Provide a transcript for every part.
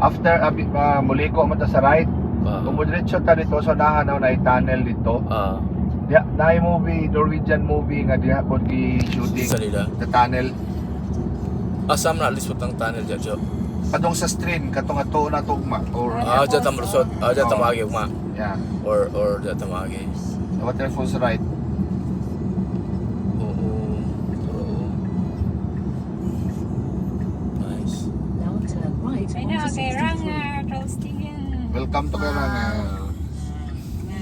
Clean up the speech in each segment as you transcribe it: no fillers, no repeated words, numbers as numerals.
after muliko mo ta sa right. Kung diretso ta dito sa nahanaw na tunnel dito. Na movie, Norwegian movie nga diha pod gi shooting Sa nila? sa tunnel. Asam na lisod ang tunnel dyan, Jo? Kadong sa stream katong ato na tugma or Dyan tamarusod. Dyan tamagi ugma. yeah. Or dyan tamagi. The waterfalls right. Oo. Nice. Now turn right Ay na, onto kay 63. Ranger, toasting yan. Welcome to Karanga.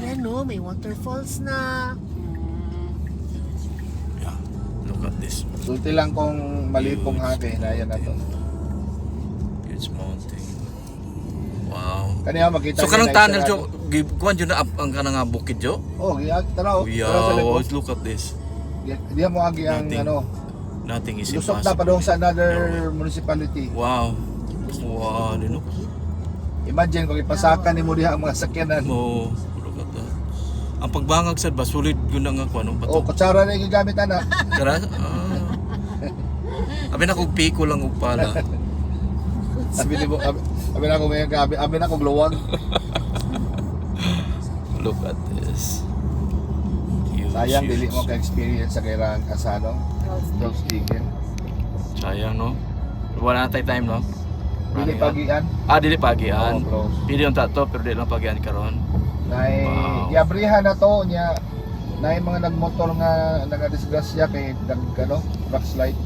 Yan no, may waterfalls na. Yeah. Look at this. Sulti lang kung maliit pong hake na yan na to. Huge mountain. Wow. Kaniya makita So kanang tunnel, Jo, kuhan dyan na ang kanang bukid, Jo? Oh, tanaw. Yeah, Tanaw sa likod. look at this. Diyan mo agi ang Nothing. ano. Nothing is Lusok na pa impossible. doon sa another municipality. Wow. Wow, look. Imagine kung ipasakan ni mo diha ang mga sakyanan. Oh, look at that. Ang pagbangag sad ba sulit yun ang ako ano Oh, pato. kutsara na yung gamit ana. Kara? Abi na kog piko lang og pala. Sabi ni mo, abi na ko may gabi, abi na ko gluwag. Look at this. Huge, Sayang dili huge. mo ka experience sa kairang kasano. Dog sticking. Sayang no. Wala na tayo time no. Dili Running pagian. out. Dili pagian. Oo, bro. Pili yung tato pero dili lang pagian karon. Nay Wow. giabrihan na to nya. Nay mga nagmotor nga nagadisgrasya kay ano, rock slide.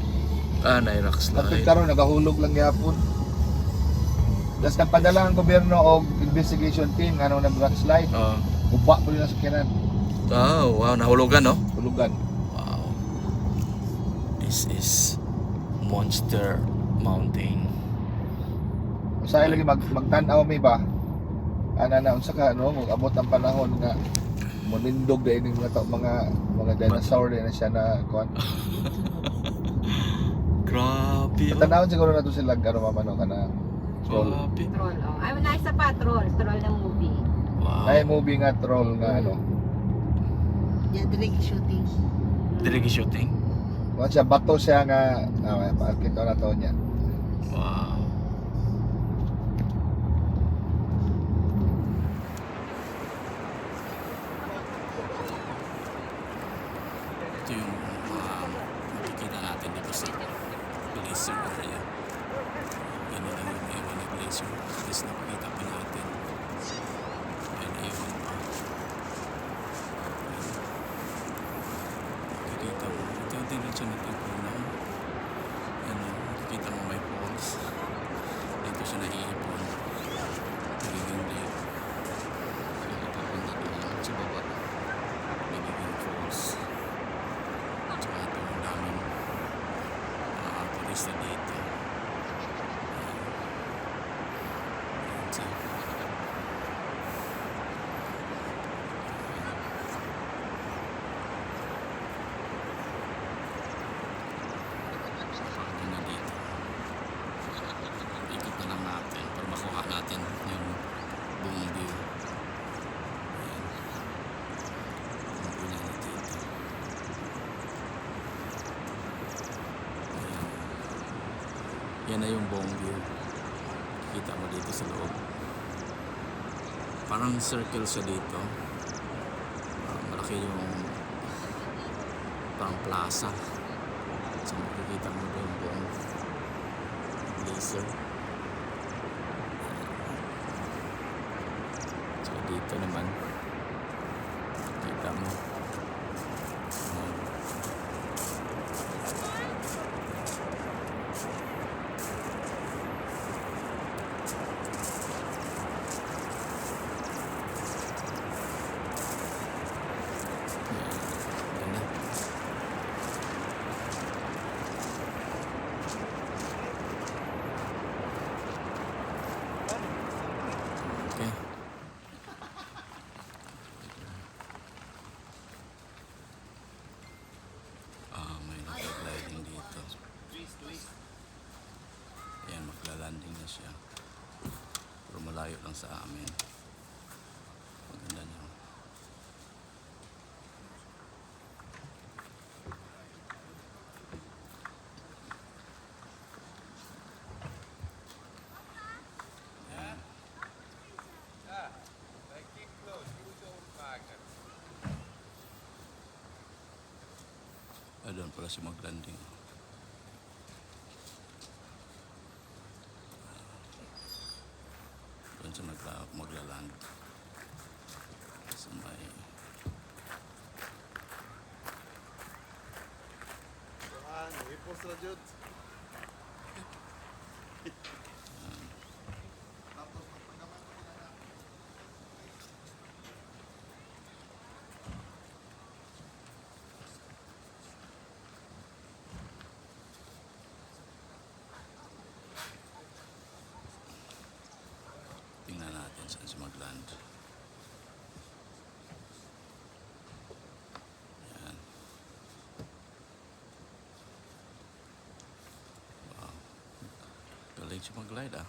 Na rock Kapit slide. karon nagahulog lang gyapon. Das nagpadala ang gobyerno og investigation team ano nag rock slide. Uba po nila sa kinan. Wow, nahulugan no. Hulugan. Wow. This is Monster Mountain. Usahay lagi magtan-aw may ba? Ana na unsa ka no, mag-abot ang panahon nga monindog dai ning mga dinosaur din na siya na kuan. Grabe. Tanawon siguro na to sila ano mamano kana. Troll. Grabe. Troll, oh. Ay, wala isa pa, troll. Troll ng movie. Wow. Nay movie nga troll nga ano. Yan, direct shooting. Direct shooting. Kuan siya bato siya nga kita na to niya. Wow. Ito yung makikita natin dito sa glacier area. Yan na lang yung ewan na glacier. At least nakikita pa natin. Yan na ewan pa. Makikita mo. Ito yung diretso na ito yung puno. Yan o. Makikita mo may falls. Dito siya naiipon. Nagiging lake. Kaya papunta doon sa baba. Nagiging falls. At saka ito ang daming turista dito. Ayan siya. Ayan na dito. Ikot na lang natin para makuha natin yung buong view. Ayan. Ang una na dito. Ayan. Yan na yung buong view. Kita mo dito sa loob. Parang circle siya dito. Malaki yung parang plaza. So makikita mo doon buong glacier. So dito naman kita mo. Ganda. Okay. May nag-gliding dito. Ayan, magla-landing na siya. Pero malayo lang sa amin. Maganda niya. Ayan. doon pala si mag-landing. Doon siya maglaland. Sa may... Tingnan natin saan siya mag-land. Ayan. Wow. Galing siya mag-glide ah.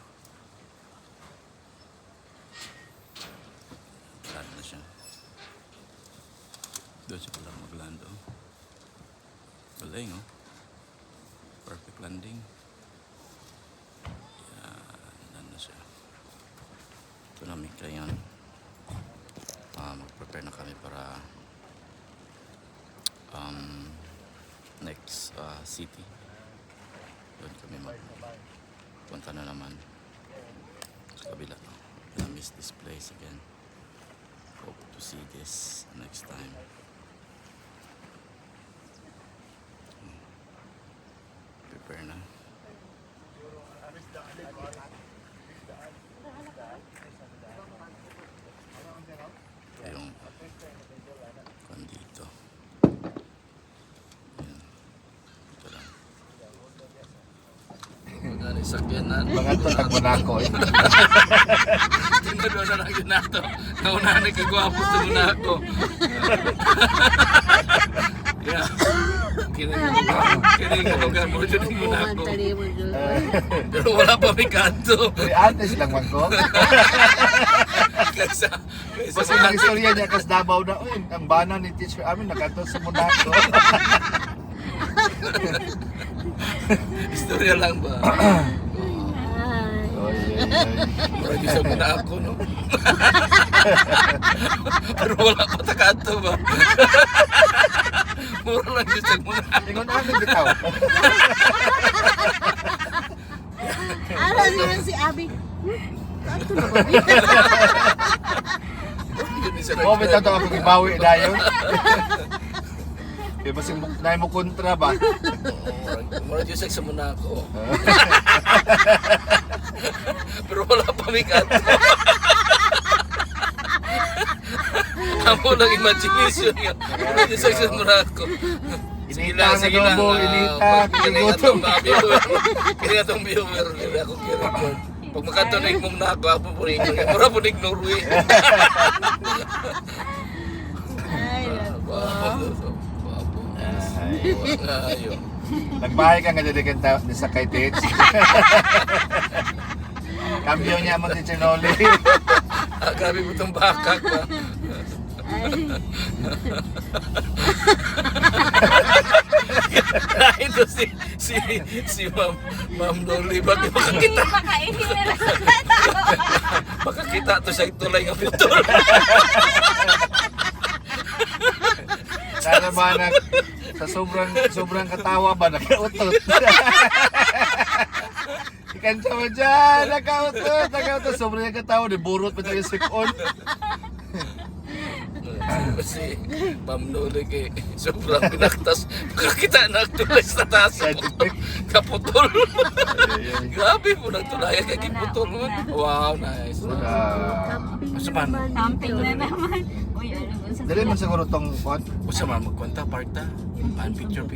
Land na siya. Doon siya pala mag-land oh. Galing oh. Perfect landing. Yan na siya. Ito namin ngayon. Mag-prepare na kami para next city. Doon kami magpunta na naman sa kabila. I miss this place again. Hope to see this next time. Prepare na. Yung kung dito. Yan. Ito lang. Magkano sakyanan? Mga ito tag-Monaco eh. Tingnan doon na lang yun nato. Naunahan ay kagwapo sa Monaco. Yeah. Kinikilugan mo dyan yung Monaco. Tali mo dyan. Pero wala pa may kanto. May artist lang man ko. Kaysa Basta yung istorya niya kas Davao na, uy, ang bana ni teacher amin nakato sa Monaco. istorya lang ba? Oh, yeah. Marami sa Monaco, no? Pero wala pa ta kanto ba? Mura lang yun sa Monaco. Ingon namin bitaw. Alam naman si Abby. Kato na ba? Yun isa Oo, may tato kapag ibawi dayon. Kaya basing na mo kontra ba? Mura yun sa Monaco. Pero wala pa may kanto. Amo lang imagination yun. Mura yun sa Monaco. Sige Inita lang, sige lang. adobo, inita, tigutom. Kaya itong viewer nila ako kira-record. Pag makatunig mong nako, ako po rin. Mura po rin Norway. Ay, Ayun. Nagbahay ka nga dali kanta ni Sakay Tits. Kambyo niya mo ni Chinoli. Grabe mo itong bakak ba? Ito si Ma'am Loli. Bakit makakita? Makainin nila. Makakita to siya tulay ng putol. Sana ba sa sobrang katawa ba nakautot? Ikan mo dyan, nakautot. Sobrang katawa, di burot pa tayo sipon. Kasi Ma'am Loli kay sobrang pinaktas. Makakita na tulay sa taas mo. Kaputol. Grabe mo nagtulayan kay kiputol mo. Wow, nice. Camping na naman. Uy, ano ba sa Dali mo siguro tong pot. Usa man magkwenta parta. Pan picture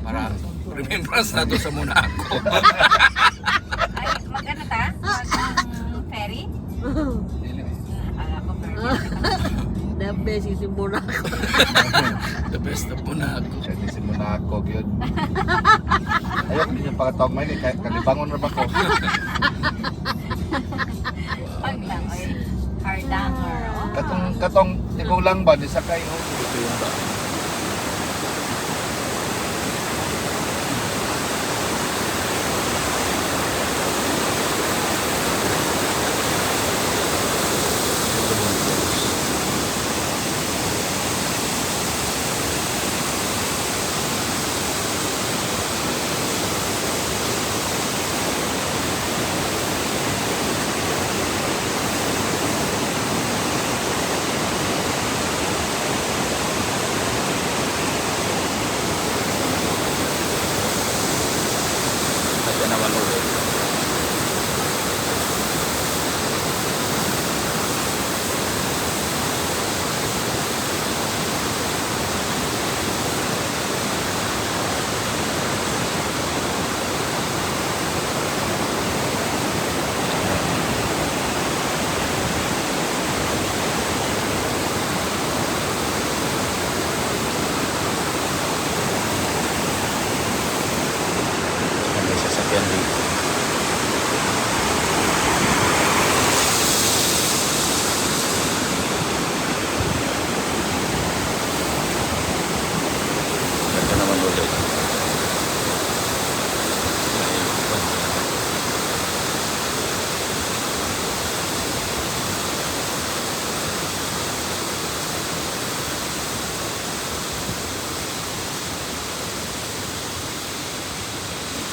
para remembrance nato sa Monaco. Ay, mag-ano ta? Ferry? Akala ko ferry. The best is in Monaco. The best of Monaco. Siya di si Monaco yun. Ayaw ko yung pakatawag mo yun. Kalibangon na ba ko? Pag lang, ay, hardanger. Oh. Katong ikaw lang ba? Ni Sakay o? Ito yun ba?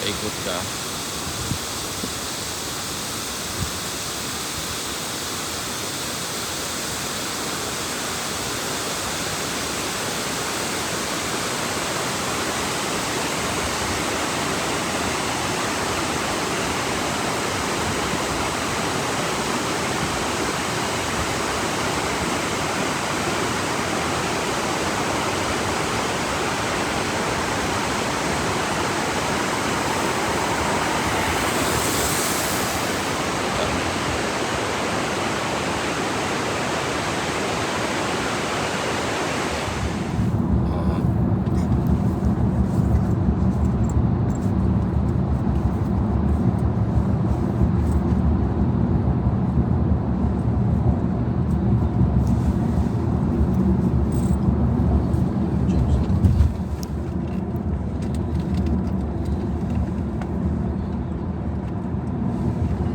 paikot ka.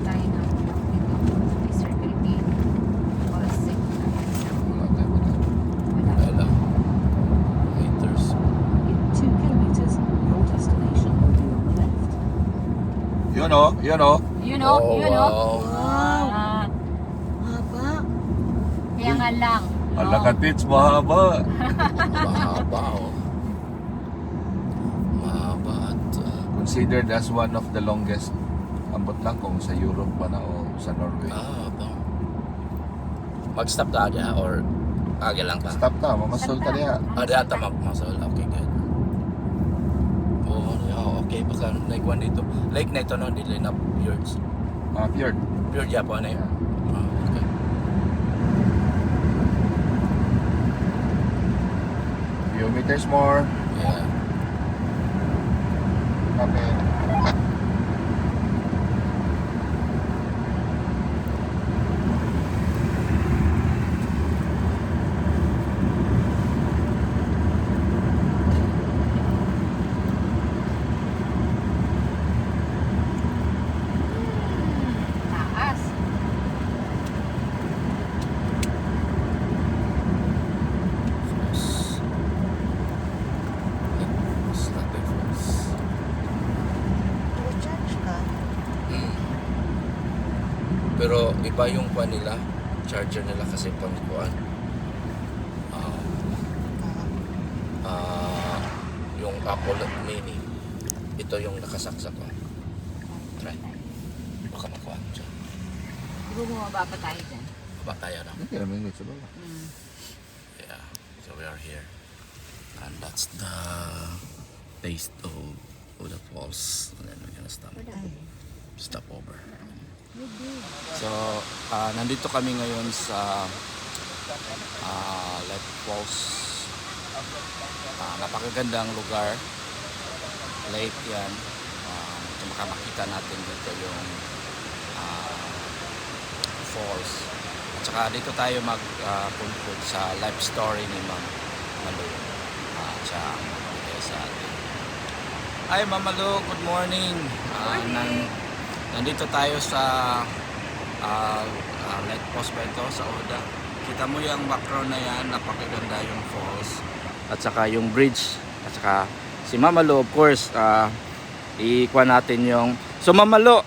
Tayo na dito. Mr. Philippine. Policy. Wala. Wala. Meters. In 2 kilometers, your destination will be on the left. Yun o, yun o. You know, Oh, you know. wow. Wow. Ah, Haba. kaya nga lang. Ala ka tits, mahaba. Mahaba oh. Mahaba at Considered as one of the longest. Ambot lang kung sa Europe pa na o sa Norway. aba. Mag-stop ka dyan or agi lang ka? Stop na, mamasol ka niya. Ada ata magmasol. Okay, good. Oh, yeah, okay. Baka naikuan dito. Lake na ito no, dili na fjords. Fjord. Fjord Japan na yun. Ah, okay. Few meters more. Yeah. Kami. Taas. Falls. Slapping falls. Recharge ka. Mm. Pero iba yung kuan nila, charger nila kasi pang kuan. Yung Apple Mini. Ito yung nakasaksak ko. Try. Baka makuha dyan. Bumaba pa tayo dyan. Baba tayo na. Hindi naman minutes ba? Yeah. So we are here. And that's the taste of the falls. And then we're gonna stop over. So, nandito kami ngayon sa Lake Falls. Napakagandang lugar. Lake yan. Makakita natin dito yung falls. At saka dito tayo magpuntod sa life story ni Ma'am Malu. Siya ang magbigay sa atin. Hi Ma'am Malu, good morning. Nandito tayo sa Lake Falls ba ito, sa Oda. Kita mo yung background na yan, napakaganda yung falls. At saka yung bridge. At saka si Ma'am Malu, of course, ikuha natin yung... So Ma'am Malu,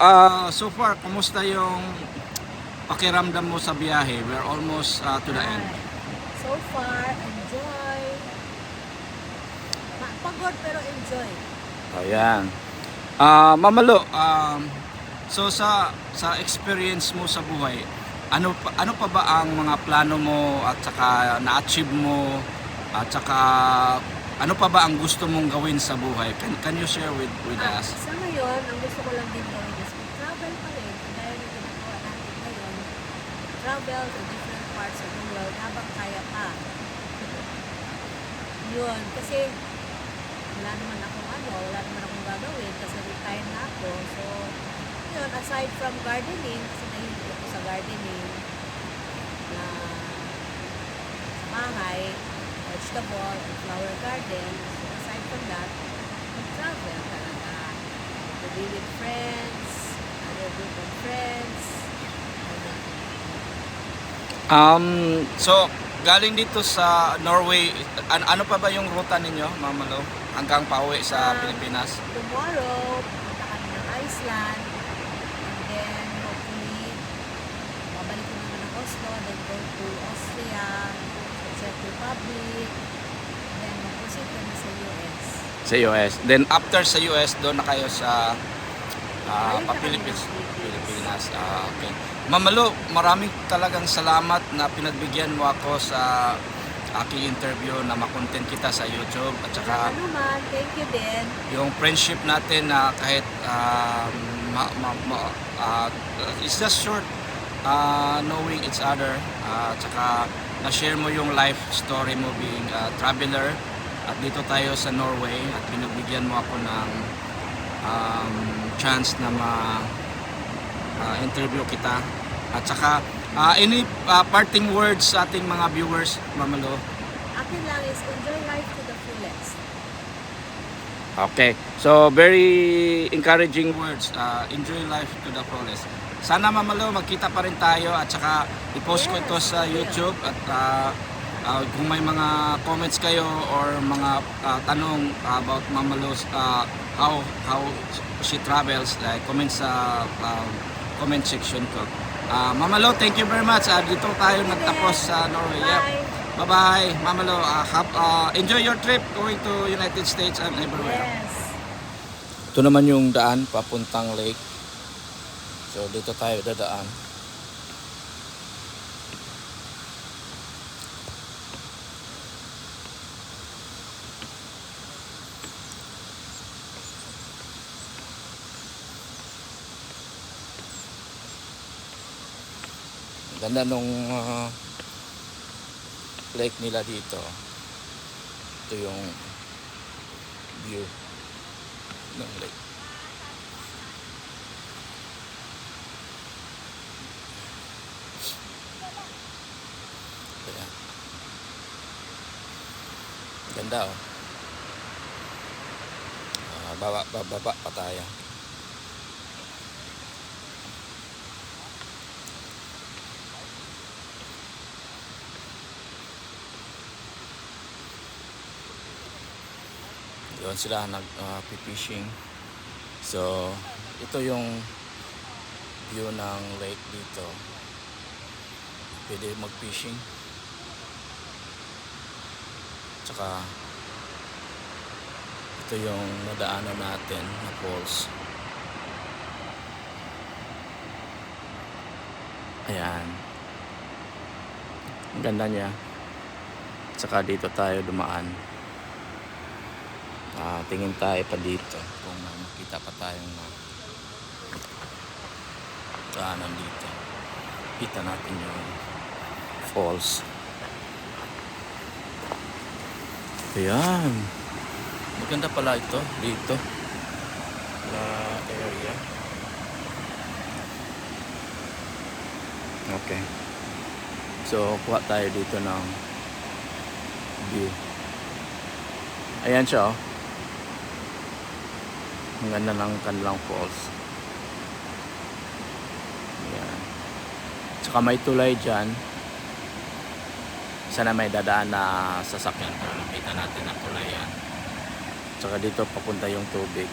so far, kumusta yung pakiramdam mo sa biyahe? We're almost to the end. So far, enjoy. Pagod pero enjoy. Ayan. Ma'am Malu, so sa experience mo sa buhay, ano pa ba ang mga plano mo at saka na-achieve mo at saka ano pa ba ang gusto mong gawin sa buhay? Can you share with us? Sa ngayon, ang gusto ko lang din gawin is travel pa rin. Dahil yung ginagawa natin ngayon, travel to different parts of the world habang kaya pa. Yun, kasi wala naman akong gagawin kasi retired na ako. So, yun, aside from gardening, kasi nahilig ako sa gardening na bahay, vegetable, and flower garden. So, aside from that, travel talaga. To be with friends, other group of friends. So galing dito sa Norway, ano pa ba yung ruta ninyo, Ma'am Malu? Hanggang pauwi sa Pilipinas? Tomorrow, punta Iceland, and then hopefully babalik ko naman ng Oslo, then go to Austria, Czech Republic, then mag-proceed ka na sa US. Sa US. Then after sa US, doon na kayo sa Balik na kami Philippines. ng Pilipinas. Okay. Ma'am Malu, maraming talagang salamat na pinagbigyan mo ako sa aking interview na makontent kita sa YouTube at saka Ano man, thank you din. yung friendship natin na kahit it's just short knowing each other at saka na-share mo yung life story mo being a traveler at dito tayo sa Norway at pinagbigyan mo ako ng chance na interview kita at saka any parting words sa ating mga viewers, Ma'am Malu? Akin lang is enjoy life to the fullest. Okay. So, very encouraging words. Enjoy life to the fullest. Sana, Ma'am Malu, magkita pa rin tayo at saka i-post ko ito sa YouTube at kung may mga comments kayo or mga tanong about Ma'am Malu's how she travels, comment sa comment section ko. Ma'am Malu, thank you very much. Dito tayo nagtapos sa Norway. Yep. Bye! Bye-bye, Ma'am Malu. Enjoy your trip going to United States and everywhere. Yes! Ito naman yung daan papuntang lake. So dito tayo dadaan. Ganda nung lake nila dito. Ito yung view ng lake. Ayan. Ganda oh. Baba pa tayo. Doon sila nag-fishing. So, ito yung view ng lake dito. Pwede mag-fishing. Tsaka, ito yung nadaanan natin na falls. Ayan. Ang ganda niya. Tsaka dito tayo dumaan. Tingin tayo pa dito kung makita pa tayong daanan dito. Kita natin yung falls. Ayan. Maganda pala ito dito na area. Okay. So, kuha tayo dito ng view. Ayan siya oh. Ang ganda ng kanilang falls. Ayan. Tsaka may tulay dyan. Sana may dadaan na sasakyan para makita natin ang tulay yan. Tsaka dito papunta yung tubig.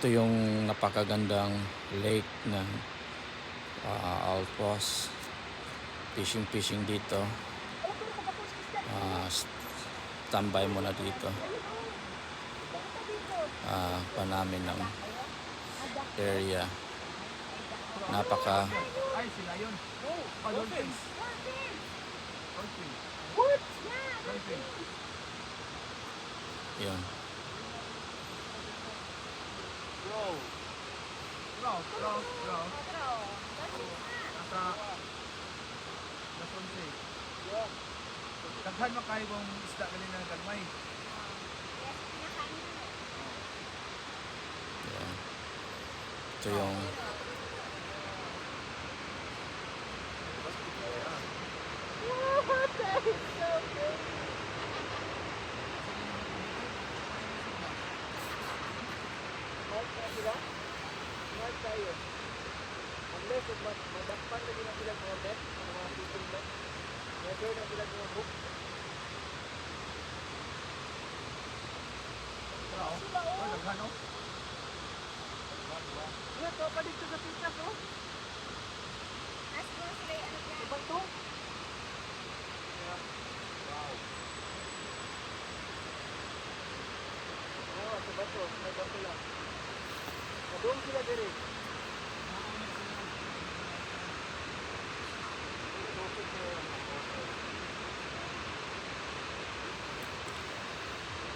Ito yung napakagandang lake ng Alpos. Fishing dito. Tambay muna dito. Pa namin ng area. Napaka Ay, sila yun. Dolphins. yun. Bro. Nasa Lasonse. Daghan makayo kong isda kanina ng gagmay. Yan. Ito yung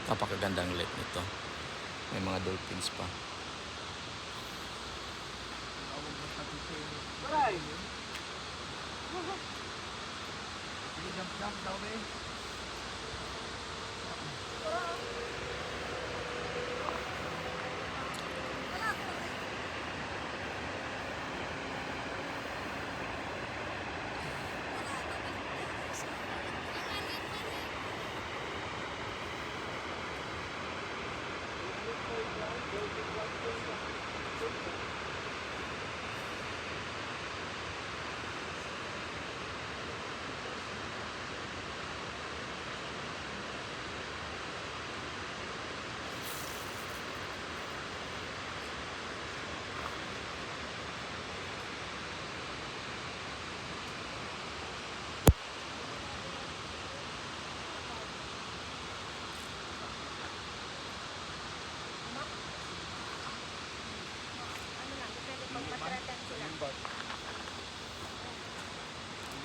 napakagandang lake nito. May mga dolphins pa. Jump daw eh.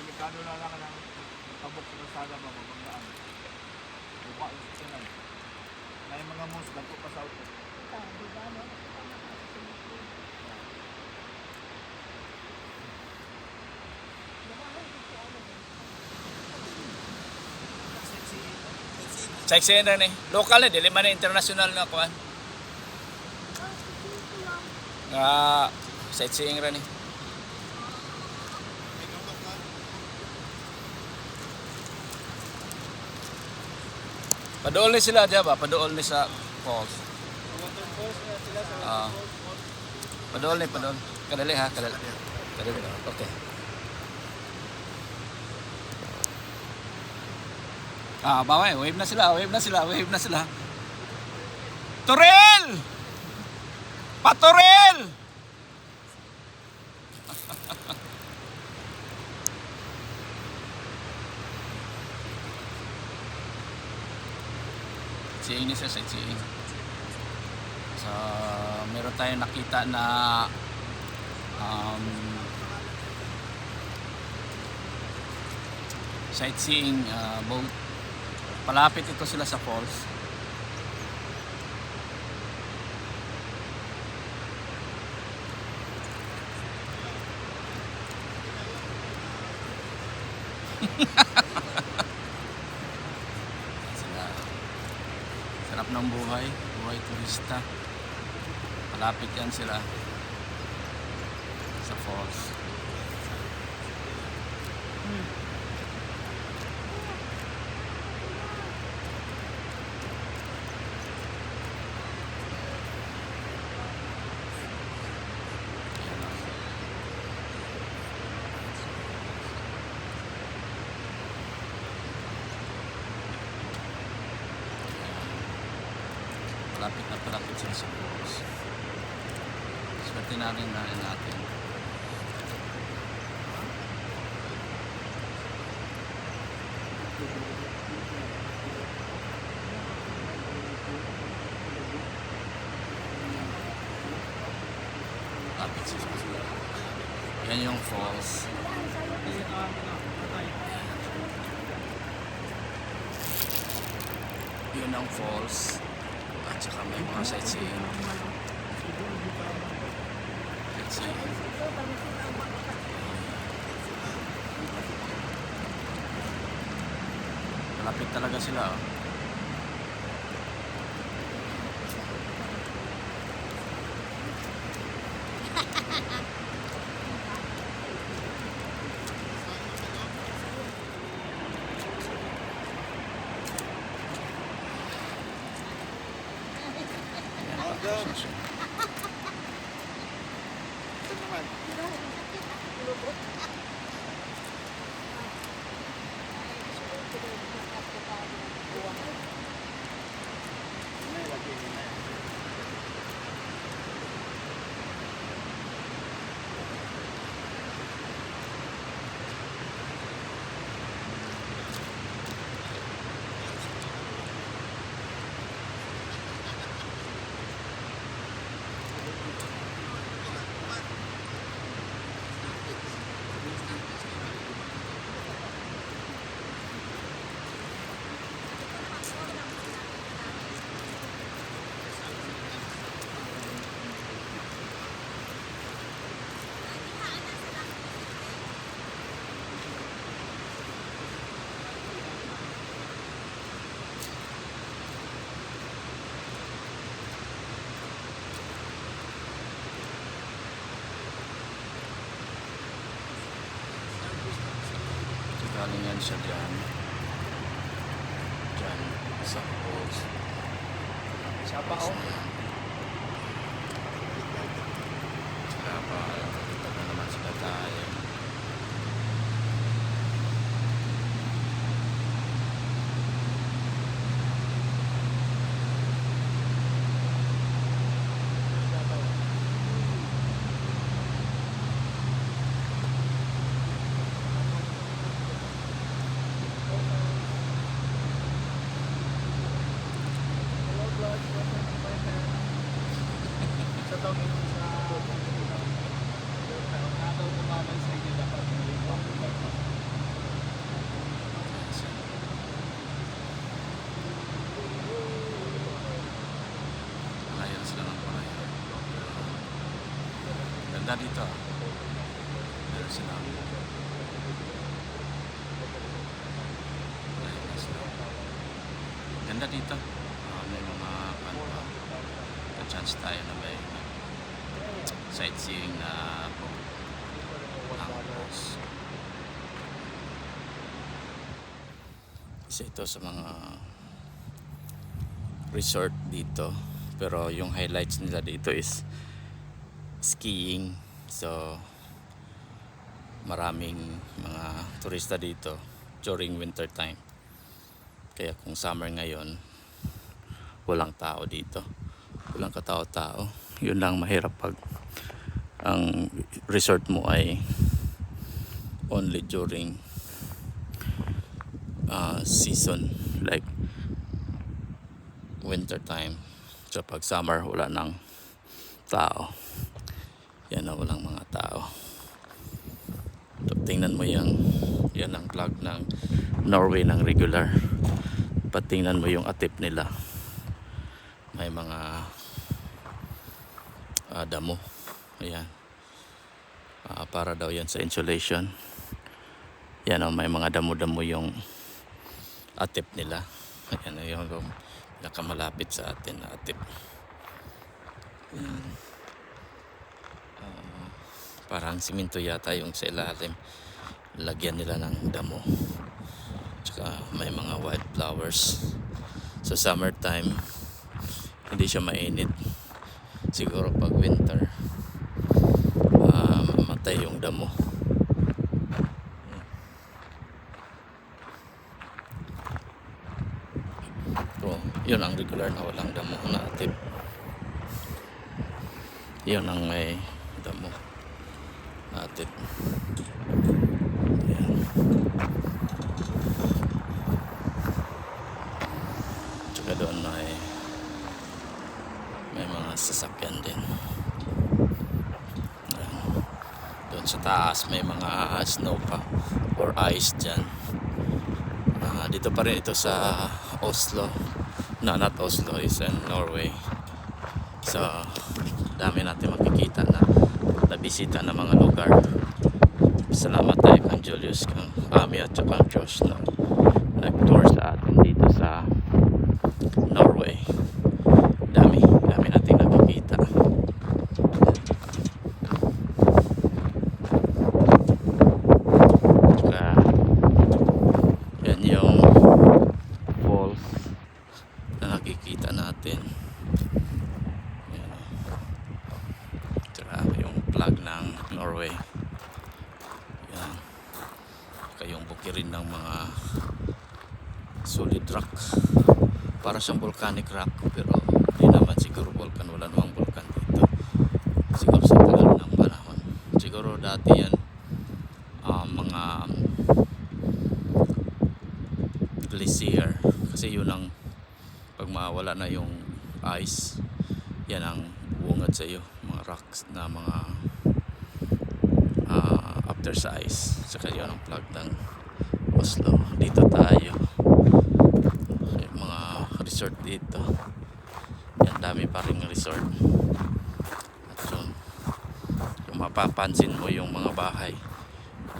Delikado na lang ng tabok sa kalsada mga mabanggaan. Buka yung sasyanan. Na yung mga moose, dagko pa sa auto. Sightseeing na ni. Local na, dili man na international na kuan. Sightseeing ra ni. Padool ni sila diya ba? Padool ni sa falls. Padool. Kadali ha, kadali. Okay. Baway, wave na sila. Turel! Paturel! Sightseeing siya, sightseeing. So, meron tayong nakita na sightseeing boat. Palapit ito sila sa falls. Sarap ng buhay turista. Malapit yan sila sa falls. Palapit sila sa falls. Swerte natin natin. Lapit sa susunod. Yan yung falls. Yun ang falls. At saka may mga sightseeing. Sightseeing. Malapit talaga sila. Oh. Galing yan siya dyan sa falls. Siya pa oh. Saka pa dito na naman sila tayo. Sa taong ito sa nakaw kumamay sa inyo dapat Malayan sila ng malayan. Ganda dito. Meron sila. Malayan na sila. Ganda dito. May mga kanta. Chance tayo na may sightseeing na angkos. Isa ito sa mga resort dito, pero yung highlights nila dito is skiing. So maraming mga turista dito during winter time, kaya kung summer ngayon walang tao dito, walang katao-tao. Yun lang mahirap pag ang resort mo ay only during season like winter time. So pag summer wala nang tao, yan na, walang mga tao. So, tingnan mo yan ang flag ng Norway ng regular. Patingnan mo yung atip nila, may mga damo. Ayan. Para daw yan sa insulation. Yan o, may mga damo-damo yung atip nila. Ayan yung nakamalapit sa atin na atip. Ayan. Parang simento yata yung sa ilalim. Lagyan nila ng damo. Tsaka may mga wild flowers. So summertime hindi siya mainit. Siguro pag winter mamatay yung damo. So yun ang regular na walang damo na atip. Yun ang may damo natin. Ayan. Tsaka doon may mga sasakyan din. Ayan. Doon sa taas may mga snow pa or ice dyan. Dito pa rin ito sa Oslo. No, not Oslo, is in Norway. So dami natin makikita na nabisita ng mga lugar. Salamat tayo kang Julius, kang Ami at kang Josh na nag-tour sa atin dito sa Norway. Dami natin nakikita. Tsaka yan yung falls na nakikita natin. Yan. Tsaka yung flag ng Norway. Yan. Tsaka yung bukirin ng mga solid rock. Para siyang volcanic rock, pero hindi naman siguro volcan. Wala namang volcan dito. Siguro sa tagal ng panahon. Siguro dati yan mga glacier. Kasi yun ang pag mawala na yung ice, yan ang bungad sa iyo, mga rocks na mga after sa ice. Saka yun ang plug ng Oslo. Dito tayo, yung mga resort dito, yan dami pa rin resort. At yung mapapansin mo yung mga bahay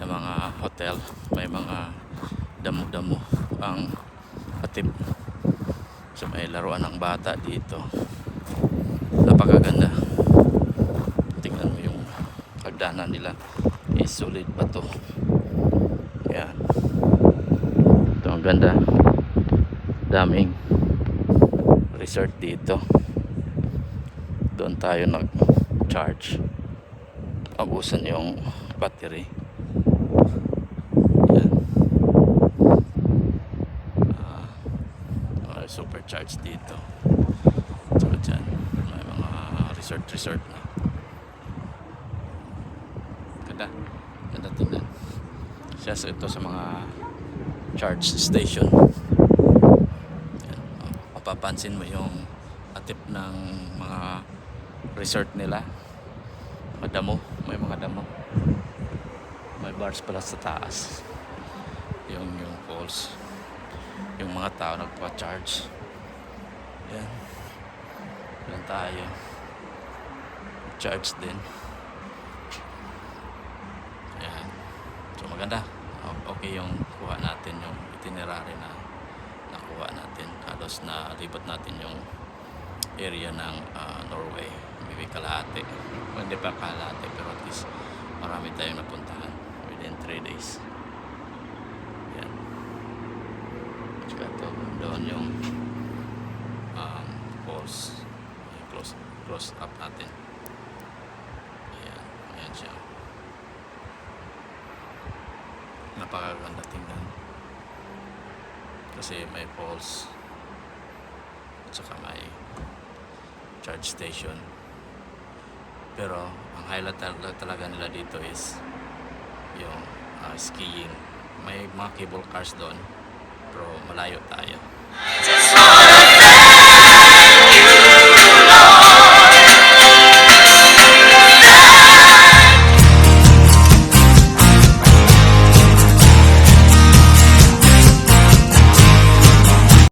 na mga hotel, may mga damo-damo ang atip. So may laruan ng bata dito. Napakaganda. Tingnan mo yung hagdanan nila. Solid pa to. Yan. Ito ang ganda. Daming resort dito. Doon tayo nag-charge. Abusan yung battery. Yan. Supercharge dito. So dyan may mga resort na ganda tingnan. Siya ito sa mga charge station. Yan. Mapapansin mo yung atip ng mga resort nila. Madamo, may mga damo, may bars pala sa taas. Yung falls, yung mga tao nagpa-charge. Yan. Yan tayo. Charge din. Yan. So maganda. Okay yung kuha natin, yung itinerary na nakuha natin. Halos na libot natin yung area ng Norway. Maybe kalahati. Hindi pa kalahati, pero at least marami tayong napuntahan within 3 days. Yan. Tsaka ito, doon yung falls. Close up natin. Ayan. Ayan siya. Napakaganda tingnan. Kasi may falls. At saka may charge station. Pero ang highlight talaga nila dito is yung skiing. May mga cable cars doon, pero malayo tayo.